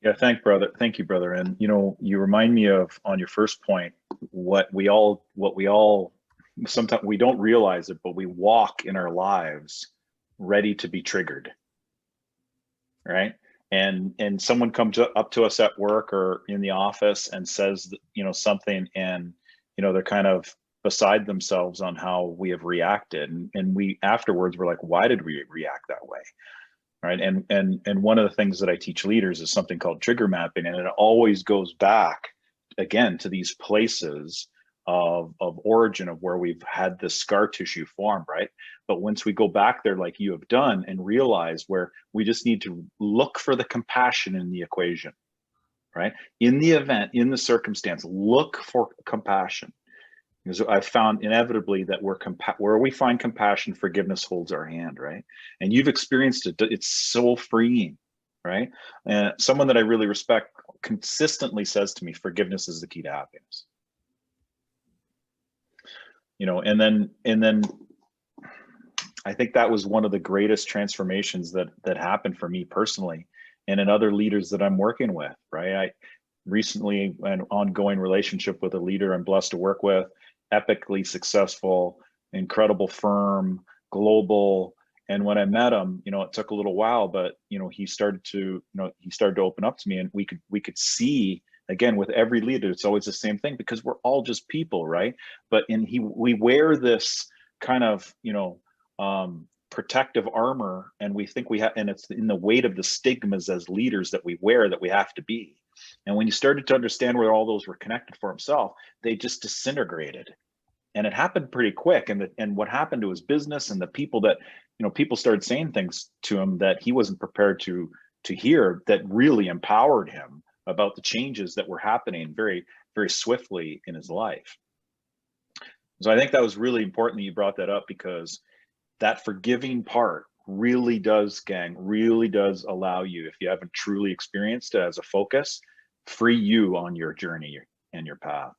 Yeah, thank you, brother. And you know, you remind me of, on your first point, what we all sometimes we don't realize it, but we walk in our lives ready to be triggered, right? And someone comes up to us at work or in the office and says, you know, something, and you know, they're kind of beside themselves on how we have reacted, and we afterwards we're like, why did we react that way? Right? And one of the things that I teach leaders is something called trigger mapping, and it always goes back again to these places of origin of where we've had this scar tissue formed, right? But once we go back there, like you have done, and realize where we just need to look for the compassion in the equation, right? In the event, in the circumstance, look for compassion. Because I've found inevitably that where we find compassion, forgiveness holds our hand, right? And you've experienced it. It's so freeing, right? And someone that I really respect consistently says to me, forgiveness is the key to happiness. You know, and then I think that was one of the greatest transformations that happened for me personally, and in other leaders that I'm working with, right? I recently an ongoing relationship with a leader I'm blessed to work with, epically successful, incredible firm, global. And when I met him, you know, it took a little while, but you know, he started to open up to me, and we could see again with every leader, it's always the same thing because we're all just people, right? But in he we wear this kind of, you know, protective armor, and we think we have, and it's in the weight of the stigmas as leaders that we wear that we have to be. And when you started to understand where all those were connected for himself, they just disintegrated, and it happened pretty quick. And what happened to his business and the people that, you know, people started saying things to him that he wasn't prepared to hear, that really empowered him about the changes that were happening very, very swiftly in his life. So I think that was really important that you brought that up, because that forgiving part really does, gang, really does allow you, if you haven't truly experienced it as a focus, free you on your journey and your path.